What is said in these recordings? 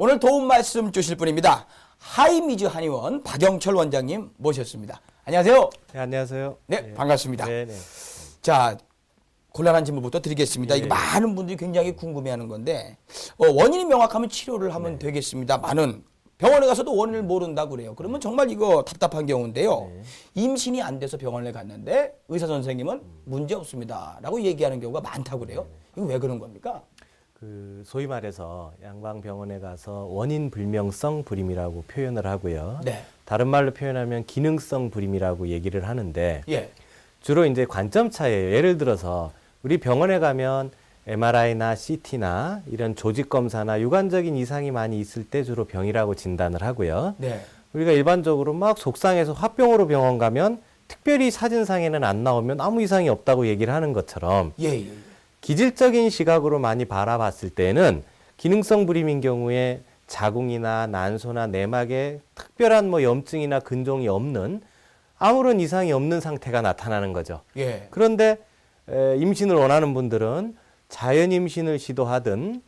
오늘 도움 말씀 주실 분입니다. 하이미즈 한의원 박영철 원장님 모셨습니다. 안녕하세요. 네, 안녕하세요. 네, 반갑습니다. 네네. 자, 곤란한 질문부터 드리겠습니다. 이게 많은 분들이 굉장히 궁금해하는 건데 원인이 명확하면 치료를 하면 되겠습니다만은 병원에 가서도 원인을 모른다고 그래요. 그러면 정말 이거 답답한 경우인데요. 임신이 안 돼서 병원에 갔는데 의사 선생님은 문제 없습니다라고 얘기하는 경우가 많다고 그래요. 이거 왜 그런 겁니까? 소위 말해서 양방병원에 가서 원인 불명성 불임이라고 표현을 하고요. 네. 다른 말로 표현하면 기능성 불임이라고 얘기를 하는데 예. 주로 이제 관점 차이예요. 예를 들어서 우리 병원에 가면 MRI나 CT나 이런 조직 검사나 유관적인 이상이 많이 있을 때 주로 병이라고 진단을 하고요. 네. 우리가 일반적으로 막 속상해서 화병으로 병원 가면 특별히 사진상에는 안 나오면 아무 이상이 없다고 얘기를 하는 것처럼 예. 기질적인 시각으로 많이 바라봤을 때는 기능성 불임인 경우에 자궁이나 난소나 내막에 특별한 염증이나 근종이 없는 아무런 이상이 없는 상태가 나타나는 거죠. 예. 그런데 임신을 원하는 분들은 자연 임신을 시도하든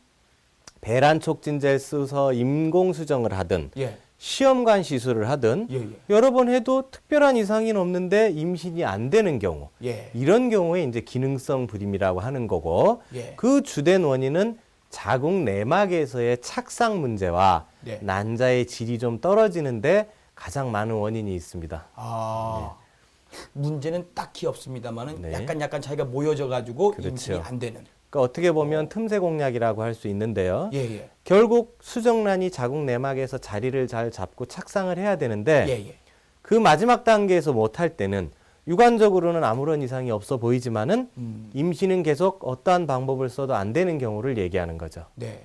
배란 촉진제를 써서 인공수정을 하든 예. 시험관 시술을 하든 예. 여러 번 해도 특별한 이상이 없는데 임신이 안 되는 경우 예. 이런 경우에 이제 기능성 불임이라고 하는 거고 예. 그 주된 원인은 자궁 내막에서의 착상 문제와 네. 난자의 질이 좀 떨어지는데 가장 많은 원인이 있습니다. 문제는 딱히 없습니다만은 네. 약간 차이가 모여져 가지고 그렇죠. 임신이 안 되는. 그러니까 어떻게 보면 틈새 공략이라고 할 수 있는데요. 예. 결국 수정란이 자궁 내막에서 자리를 잘 잡고 착상을 해야 되는데 예. 그 마지막 단계에서 못할 때는 유관적으로는 아무런 이상이 없어 보이지만은 임신은 계속 어떠한 방법을 써도 안 되는 경우를 얘기하는 거죠. 네.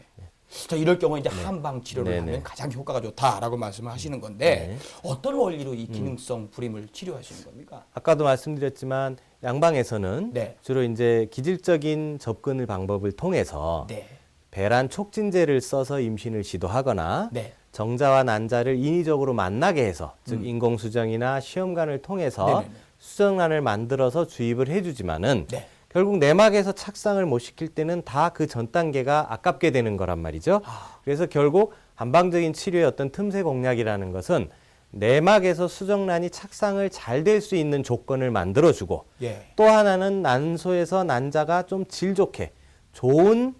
자, 이럴 경우에 이제 한방 치료를 네네. 하면 가장 효과가 좋다라고 말씀을 하시는 건데 네. 어떤 원리로 이 기능성 불임을 치료하시는 겁니까? 아까도 말씀드렸지만 양방에서는 네. 주로 이제 기질적인 접근을 방법을 통해서 네. 배란 촉진제를 써서 임신을 시도하거나 네. 정자와 난자를 인위적으로 만나게 해서 즉 인공수정이나 시험관을 통해서 네네네. 수정란을 만들어서 주입을 해주지만은 네. 결국 내막에서 착상을 못 시킬 때는 다 그 전 단계가 아깝게 되는 거란 말이죠. 그래서 결국 한방적인 치료의 어떤 틈새 공략이라는 것은 내막에서 수정란이 착상을 잘 될 수 있는 조건을 만들어주고 예. 또 하나는 난소에서 난자가 좀 질 좋게 좋은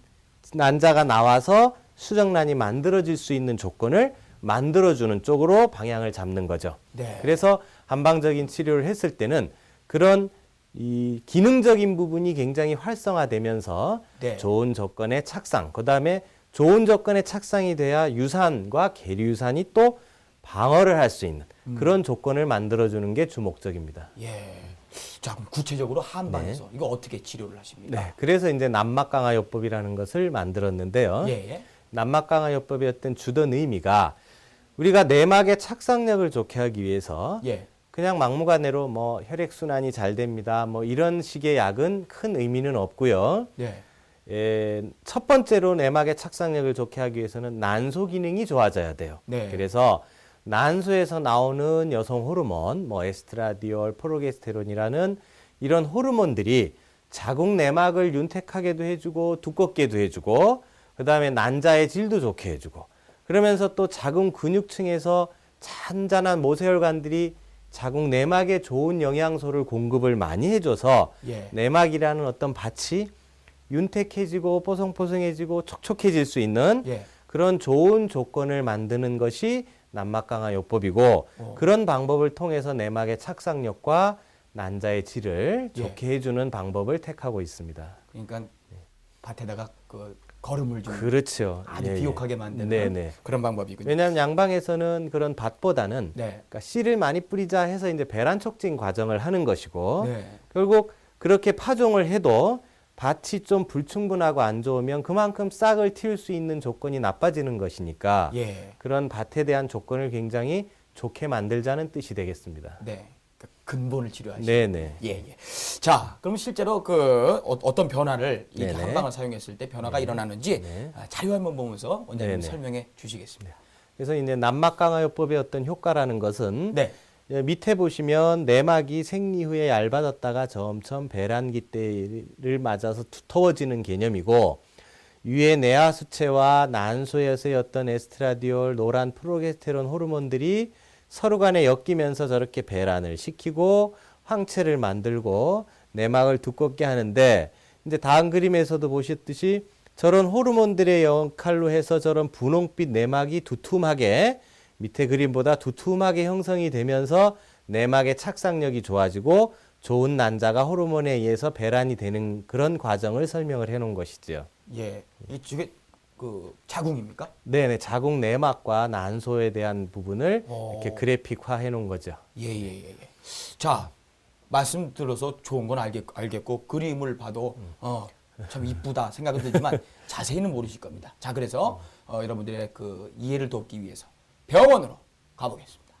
난자가 나와서 수정란이 만들어질 수 있는 조건을 만들어주는 쪽으로 방향을 잡는 거죠. 네. 그래서 한방적인 치료를 했을 때는 그런 이 기능적인 부분이 굉장히 활성화되면서 네. 좋은 조건의 착상, 그 다음에 좋은 조건의 착상이 돼야 유산과 계류유산이 또 방어를 할 수 있는 그런 조건을 만들어주는 게 주 목적입니다. 예. 자, 그럼 구체적으로 한방에서 이거 어떻게 치료를 하십니까? 네, 그래서 이제 난막강화요법이라는 것을 만들었는데요. 예. 난막강화요법의 어떤 주된 의미가 우리가 내막의 착상력을 좋게 하기 위해서 예. 그냥 막무가내로 혈액순환이 잘 됩니다. 이런 식의 약은 큰 의미는 없고요. 예. 첫 번째로 내막의 착상력을 좋게 하기 위해서는 난소 기능이 좋아져야 돼요. 네. 그래서 난소에서 나오는 여성 호르몬, 에스트라디올, 프로게스테론이라는 이런 호르몬들이 자궁 내막을 윤택하게도 해주고 두껍게도 해주고 그 다음에 난자의 질도 좋게 해주고 그러면서 또 자궁 근육층에서 잔잔한 모세혈관들이 자궁 내막에 좋은 영양소를 공급을 많이 해줘서 예. 내막이라는 어떤 밭이 윤택해지고 뽀송뽀송해지고 촉촉해질 수 있는 예. 그런 좋은 조건을 만드는 것이 난막강화요법이고 그런 방법을 통해서 내막의 착상력과 난자의 질을 예. 좋게 해주는 방법을 택하고 있습니다. 그러니까 밭에다가 거름을 좀 그렇죠. 아주 비옥하게 만드는 네네. 그런 방법이군요. 왜냐하면 양방에서는 그런 밭보다는 네. 그러니까 씨를 많이 뿌리자 해서 이제 배란 촉진 과정을 하는 것이고 네. 결국 그렇게 파종을 해도 밭이 좀 불충분하고 안 좋으면 그만큼 싹을 틔울 수 있는 조건이 나빠지는 것이니까 예. 그런 밭에 대한 조건을 굉장히 좋게 만들자는 뜻이 되겠습니다. 네. 그러니까 근본을 치료하시는. 네네. 예. 자, 그럼 실제로 어떤 변화를 이 네네. 한방을 사용했을 때 변화가 일어나는지 네. 자료 한번 보면서 원장님 네네. 설명해 주시겠습니다. 그래서 이제 난막강화요법의 어떤 효과라는 것은 네. 밑에 보시면 내막이 생리 후에 얇아졌다가 점점 배란기 때를 맞아서 두터워지는 개념이고 위의 뇌하 수체와 난소에서의 어떤 에스트라디올, 노란 프로게스테론 호르몬들이 서로 간에 엮이면서 저렇게 배란을 시키고 황체를 만들고 내막을 두껍게 하는데, 이제 다음 그림에서도 보셨듯이 저런 호르몬들의 역할로 해서 저런 분홍빛 내막이 두툼하게, 밑에 그림보다 두툼하게 형성이 되면서 내막의 착상력이 좋아지고 좋은 난자가 호르몬에 의해서 배란이 되는 그런 과정을 설명을 해놓은 것이죠. 예. 이게 그 자궁입니까? 네네, 자궁 내막과 난소에 대한 부분을 이렇게 오. 그래픽화 해놓은 거죠. 예. 자, 말씀 들어서 좋은 건 알겠고 그림을 봐도 참 이쁘다 생각은 들지만 자세히는 모르실 겁니다. 자, 그래서 여러분들의 그 이해를 돕기 위해서 병원으로 가보겠습니다.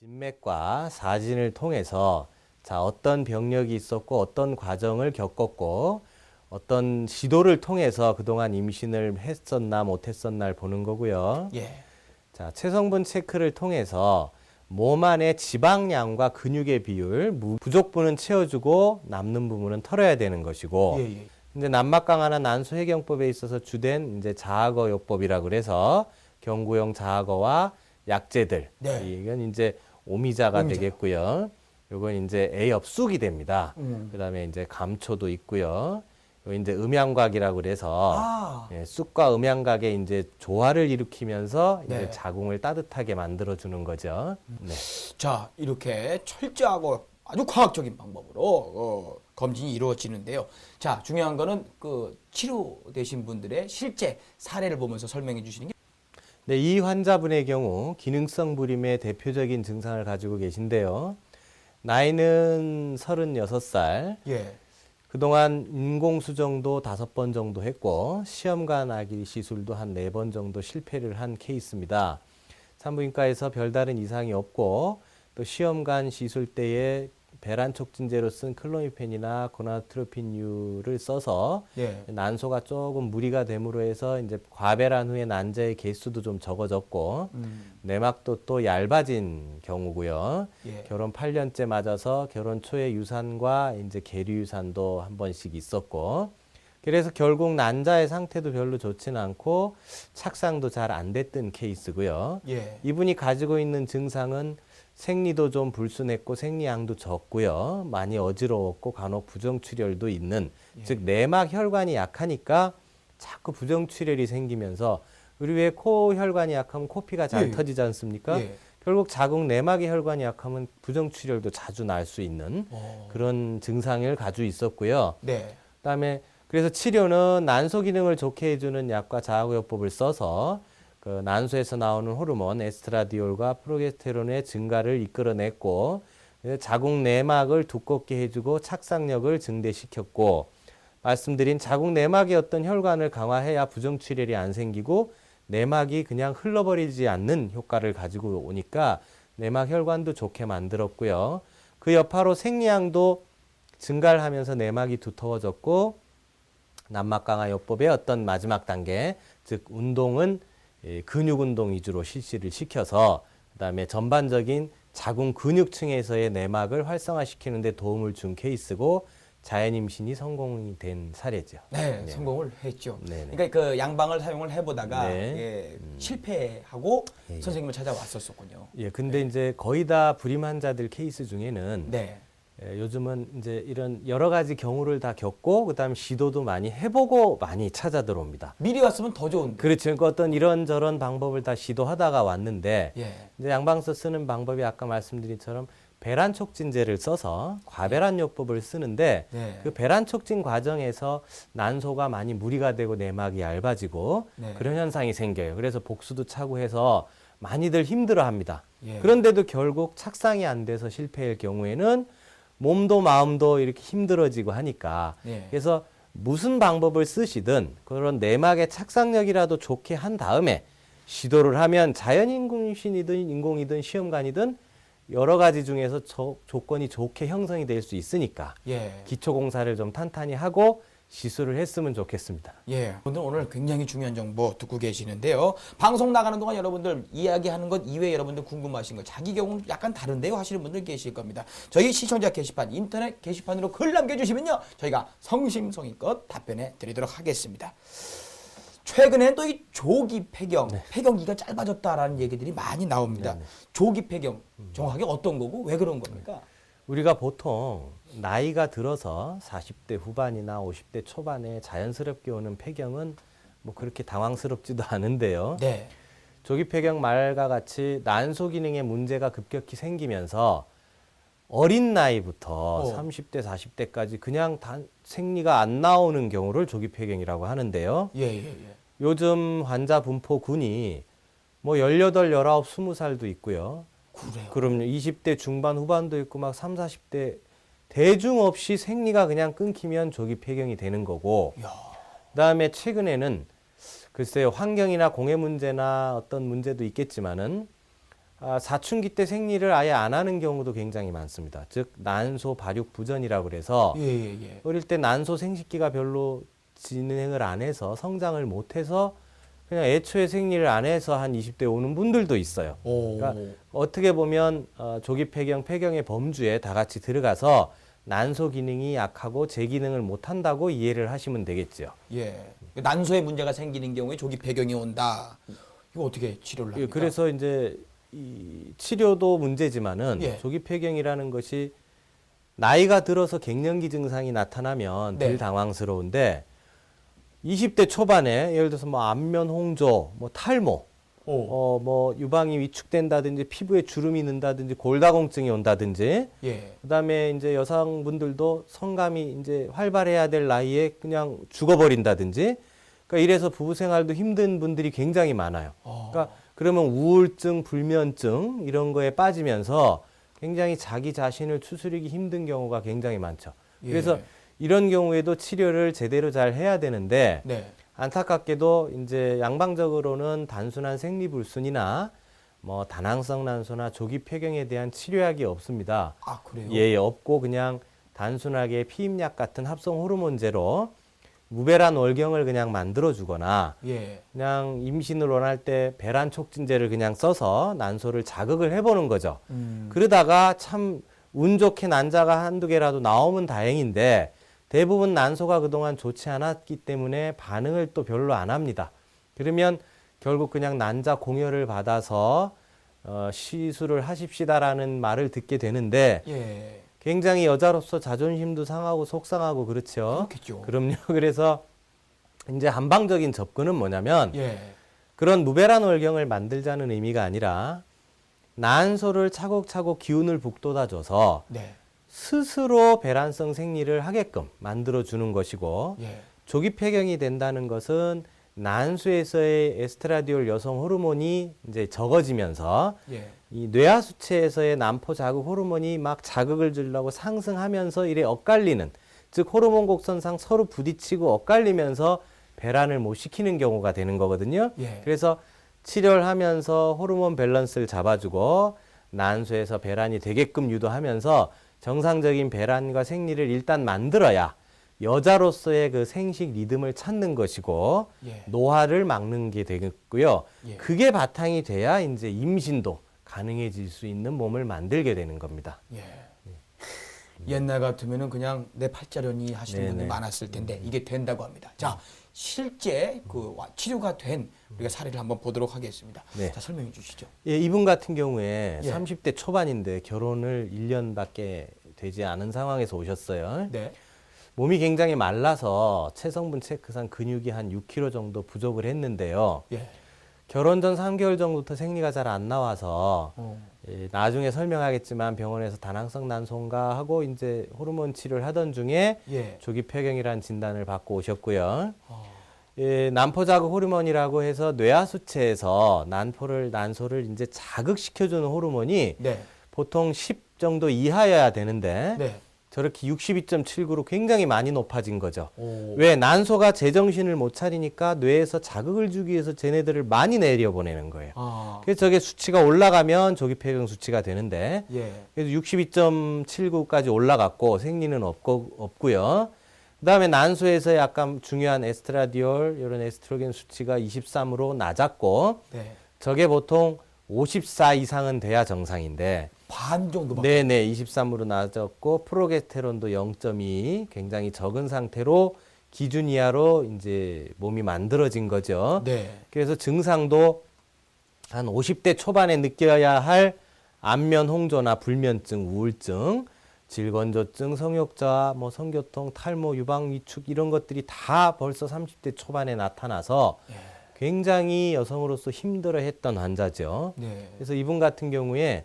진맥과 사진을 통해서 자, 어떤 병력이 있었고 어떤 과정을 겪었고 어떤 시도를 통해서 그동안 임신을 했었나 못했었나를 보는 거고요. 예. 자, 체성분 체크를 통해서 몸 안의 지방량과 근육의 비율, 부족 부분은 채워주고 남는 부분은 털어야 되는 것이고, 예. 이제 난막 강화나 난소 해경법에 있어서 주된 이제 자학어 요법이라 그래서 경구용 자학어와 약재들, 네. 이건 이제 오미자가 오미자. 되겠고요. 요건 이제 A엽쑥이 됩니다. 그다음에 이제 감초도 있고요. 요 이제 음양곽이라고 그래서 아. 예, 쑥과 음양곽의 이제 조화를 일으키면서 네. 이제 자궁을 따뜻하게 만들어 주는 거죠. 네. 자, 이렇게 철저하고 아주 과학적인 방법으로 검진이 이루어지는데요. 자, 중요한 거는 그 치료되신 분들의 실제 사례를 보면서 설명해 주시는 게 네, 이 환자분의 경우 기능성 불임의 대표적인 증상을 가지고 계신데요. 나이는 36살. 예. 그동안 인공수정도 5번 정도 했고 시험관 아기 시술도 한 4번 정도 실패를 한 케이스입니다. 산부인과에서 별다른 이상이 없고 또 시험관 시술 때에 배란 촉진제로 쓴 클로미펜이나 고나트로핀유를 써서 예. 난소가 조금 무리가 됨으로 해서 이제 과배란 후에 난자의 개수도 좀 적어졌고 내막도 또 얇아진 경우고요. 예. 결혼 8년째 맞아서 결혼 초에 유산과 이제 계류 유산도 한 번씩 있었고, 그래서 결국 난자의 상태도 별로 좋지는 않고 착상도 잘 안 됐던 케이스고요. 예. 이분이 가지고 있는 증상은 생리도 좀 불순했고 생리양도 적고요. 많이 어지러웠고 간혹 부정출혈도 있는, 즉 내막 혈관이 약하니까 자꾸 부정출혈이 생기면서, 우리 왜 코 혈관이 약하면 코피가 잘 예. 터지지 않습니까? 예. 결국 자궁 내막의 혈관이 약하면 부정출혈도 자주 날 수 있는 그런 증상을 가지고 있었고요. 네. 그다음에 그래서 치료는 난소 기능을 좋게 해주는 약과 자학요법을 써서 그 난소에서 나오는 호르몬 에스트라디올과 프로게스테론의 증가를 이끌어냈고, 자궁 내막을 두껍게 해주고 착상력을 증대시켰고, 말씀드린 자궁 내막의 어떤 혈관을 강화해야 부정출혈이 안 생기고 내막이 그냥 흘러버리지 않는 효과를 가지고 오니까 내막 혈관도 좋게 만들었고요. 그 여파로 생리양도 증가를 하면서 내막이 두터워졌고, 난막 강화 요법의 어떤 마지막 단계, 즉 운동은 근육 운동 위주로 실시를 시켜서 그다음에 전반적인 자궁 근육층에서의 내막을 활성화시키는 데 도움을 준 케이스고, 자연 임신이 성공이 된 사례죠. 네, 성공을 했죠. 네네. 그러니까 그 양방을 사용을 해보다가 네. 예, 실패하고 예. 선생님을 찾아왔었군요. 예, 근데 이제 거의 다 불임 환자들 케이스 중에는 네. 요즘은 이제 이런 여러 가지 경우를 다 겪고 그다음 시도도 많이 해보고 많이 찾아 들어옵니다. 미리 왔으면 더 좋은데. 그렇죠. 그러니까 어떤 이런저런 방법을 다 시도하다가 왔는데 예. 이제 양방서 쓰는 방법이 아까 말씀드린 처럼 배란 촉진제를 써서 과배란 요법을 쓰는데 네. 그 배란 촉진 과정에서 난소가 많이 무리가 되고 내막이 얇아지고 네. 그런 현상이 생겨요. 그래서 복수도 차고 해서 많이들 힘들어합니다. 예. 그런데도 결국 착상이 안 돼서 실패할 경우에는 몸도 마음도 이렇게 힘들어지고 하니까 예. 그래서 무슨 방법을 쓰시든 그런 내막의 착상력이라도 좋게 한 다음에 시도를 하면 자연 임신이든 인공이든 시험관이든 여러 가지 중에서 조건이 좋게 형성이 될 수 있으니까 예. 기초공사를 좀 탄탄히 하고 시술을 했으면 좋겠습니다. 예. 오늘 오늘 굉장히 중요한 정보 듣고 계시는데요. 방송 나가는 동안 여러분들 이야기하는 것 이외에 여러분들 궁금하신 것, 자기 경우는 약간 다른데요 하시는 분들 계실 겁니다. 저희 시청자 게시판, 인터넷 게시판으로 글 남겨주시면요, 저희가 성심성의껏 답변해 드리도록 하겠습니다. 최근에 또 이 조기 폐경, 네. 폐경기가 짧아졌다라는 얘기들이 많이 나옵니다. 조기 폐경 정확하게 어떤 거고 왜 그런 겁니까? 우리가 보통 나이가 들어서 40대 후반이나 50대 초반에 자연스럽게 오는 폐경은 뭐 그렇게 당황스럽지도 않은데요. 네. 조기 폐경 말과 같이 난소 기능에 문제가 급격히 생기면서 어린 나이부터 30대, 40대까지 그냥 생리가 안 나오는 경우를 조기 폐경이라고 하는데요. 예. 요즘 환자 분포군이 뭐 18, 19, 20살도 있고요. 그래요. 그럼요. 20대 중반 후반도 있고 막 3, 40대 대중 없이 생리가 그냥 끊기면 조기 폐경이 되는 거고. 야. 그다음에 최근에는 글쎄요. 환경이나 공해 문제나 어떤 문제도 있겠지만은 사춘기 때 생리를 아예 안 하는 경우도 굉장히 많습니다. 즉 난소 발육 부전이라고 그래서 예. 어릴 때 난소 생식기가 별로 진행을 안 해서 성장을 못 해서 그냥 애초에 생리를 안 해서 한 20대 오는 분들도 있어요. 오. 그러니까 어떻게 보면 조기 폐경, 폐경의 범주에 다 같이 들어가서 난소 기능이 약하고 제 기능을 못 한다고 이해를 하시면 되겠죠. 예. 난소에 문제가 생기는 경우에 조기 폐경이 온다. 이거 어떻게 치료를 합니까? 그래서 이제 이 치료도 문제지만은 예. 조기 폐경이라는 것이 나이가 들어서 갱년기 증상이 나타나면 네. 덜 당황스러운데 20대 초반에 예를 들어서 뭐 안면 홍조, 뭐 탈모, 뭐 유방이 위축된다든지 피부에 주름이 는다든지 골다공증이 온다든지 예. 그다음에 이제 여성분들도 성감이 이제 활발해야 될 나이에 그냥 죽어버린다든지 그러니까 이래서 부부 생활도 힘든 분들이 굉장히 많아요. 그러니까 그러면 우울증, 불면증 이런 거에 빠지면서 굉장히 자기 자신을 추스르기 힘든 경우가 굉장히 많죠. 예. 그래서 이런 경우에도 치료를 제대로 잘 해야 되는데 네. 안타깝게도 이제 양방적으로는 단순한 생리불순이나 뭐 다낭성 난소나 조기 폐경에 대한 치료약이 없습니다. 아, 그래요? 예, 없고 그냥 단순하게 피임약 같은 합성 호르몬제로 무배란 월경을 그냥 만들어주거나 예. 그냥 임신을 원할 때 배란 촉진제를 그냥 써서 난소를 자극을 해보는 거죠. 그러다가 참 운 좋게 난자가 한두 개라도 나오면 다행인데 대부분 난소가 그동안 좋지 않았기 때문에 반응을 또 별로 안 합니다. 그러면 결국 그냥 난자 공여를 받아서 시술을 하십시다라는 말을 듣게 되는데 예. 굉장히 여자로서 자존심도 상하고 속상하고 그렇죠. 그렇겠죠. 그럼요. 그래서 이제 한방적인 접근은 뭐냐면 예. 그런 무배란 월경을 만들자는 의미가 아니라 난소를 차곡차곡 기운을 북돋아줘서 네. 스스로 배란성 생리를 하게끔 만들어주는 것이고 예. 조기 폐경이 된다는 것은 난소에서의 에스트라디올 여성 호르몬이 이제 적어지면서 예. 이 뇌하수체에서의 난포 자극 호르몬이 막 자극을 주려고 상승하면서 이래 엇갈리는 즉 호르몬 곡선상 서로 부딪히고 엇갈리면서 배란을 못 시키는 경우가 되는 거거든요. 예. 그래서 치료를 하면서 호르몬 밸런스를 잡아주고 난소에서 배란이 되게끔 유도하면서 정상적인 배란과 생리를 일단 만들어야 여자로서의 그 생식 리듬을 찾는 것이고 예. 노화를 막는 게 되겠고요. 예. 그게 바탕이 돼야 이제 임신도 가능해질 수 있는 몸을 만들게 되는 겁니다. 예. 옛날 같으면은 그냥 내 팔자련이 하시는 네네. 분들 많았을 텐데 이게 된다고 합니다. 자, 실제 그 치료가 된 우리가 사례를 한번 보도록 하겠습니다. 네. 자, 설명해 주시죠. 예, 이분 같은 경우에 예. 30대 초반인데 결혼을 1년밖에 되지 않은 상황에서 오셨어요. 네. 몸이 굉장히 말라서 체성분 체크상 근육이 한 6kg 정도 부족을 했는데요. 예. 결혼 전 3개월 전부터 생리가 잘 안 나와서 어. 나중에 설명하겠지만 병원에서 다낭성 난소인가 하고 이제 호르몬 치료를 하던 중에 예. 조기 폐경이라는 진단을 받고 오셨고요. 어. 난포 자극 호르몬이라고 해서 뇌하수체에서 난소를 이제 자극시켜주는 호르몬이 네. 보통 10 정도 이하여야 되는데 네. 저렇게 62.79로 굉장히 많이 높아진 거죠. 오. 왜? 난소가 제정신을 못 차리니까 뇌에서 자극을 주기 위해서 쟤네들을 많이 내려보내는 거예요. 아. 그래서 저게 수치가 올라가면 조기 폐경 수치가 되는데 예. 그래서 62.79까지 올라갔고 생리는 없고요. 그다음에 난소에서 약간 중요한 에스트라디올 이런 에스트로겐 수치가 23으로 낮았고 네. 저게 보통 54 이상은 돼야 정상인데 반 정도 네네 23으로 낮았고 프로게스테론도 0.2 굉장히 적은 상태로 기준 이하로 이제 몸이 만들어진 거죠. 네. 그래서 증상도 한 50대 초반에 느껴야 할 안면 홍조나 불면증, 우울증, 질건조증, 성욕저하, 뭐 성교통, 탈모, 유방 위축 이런 것들이 다 벌써 30대 초반에 나타나서 굉장히 여성으로서 힘들어했던 환자죠. 네. 그래서 이분 같은 경우에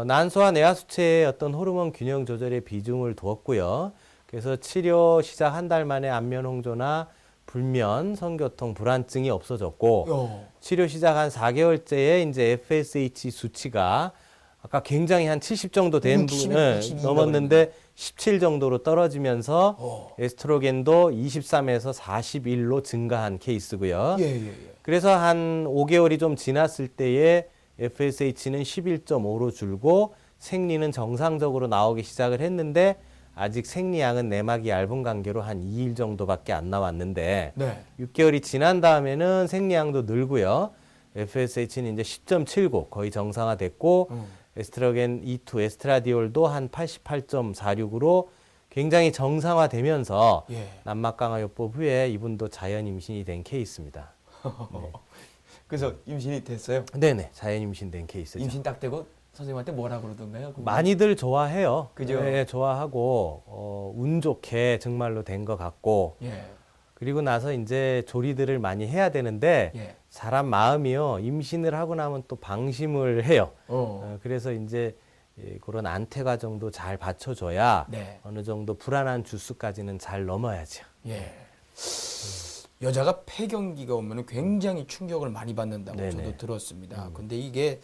난소와 내하수체의 어떤 호르몬 균형 조절에 비중을 두었고요. 그래서 치료 시작 한 달 만에 안면 홍조나 불면, 성교통, 불안증이 없어졌고 치료 시작 한 4개월째에 이제 FSH 수치가 아까 굉장히 한 70 정도 된 60, 부분을 62 가 넘었는데 17 정도로 떨어지면서 어. 에스트로겐도 23에서 41로 증가한 케이스고요. 예, 예, 예. 그래서 한 5개월이 좀 지났을 때에 FSH는 11.5로 줄고 생리는 정상적으로 나오기 시작을 했는데 아직 생리양은 내막이 얇은 관계로 한 2일 정도밖에 안 나왔는데 네. 6개월이 지난 다음에는 생리양도 늘고요. FSH는 이제 10.79 거의 정상화됐고 에스트로겐 E2 에스트라디올도 한 88.46으로 굉장히 정상화되면서 예. 난막강화요법 후에 이분도 자연 임신이 된 케이스입니다. 그래서 임신이 됐어요? 네네, 자연 임신된 케이스죠. 임신 딱 되고 선생님한테 뭐라 그러던가요? 많이들 좋아해요. 그죠? 네, 좋아하고 운 좋게 정말로 된 것 같고 예. 그리고 나서 이제 조리들을 많이 해야 되는데 예. 사람 마음이요 임신을 하고 나면 또 방심을 해요. 어. 그래서 이제 그런 안퇴 과정도 잘 받쳐줘야 네. 어느 정도 불안한 주수까지는 잘 넘어야죠. 예. 여자가 폐경기가 오면 굉장히 충격을 많이 받는다고 네네. 저도 들었습니다. 근데 이게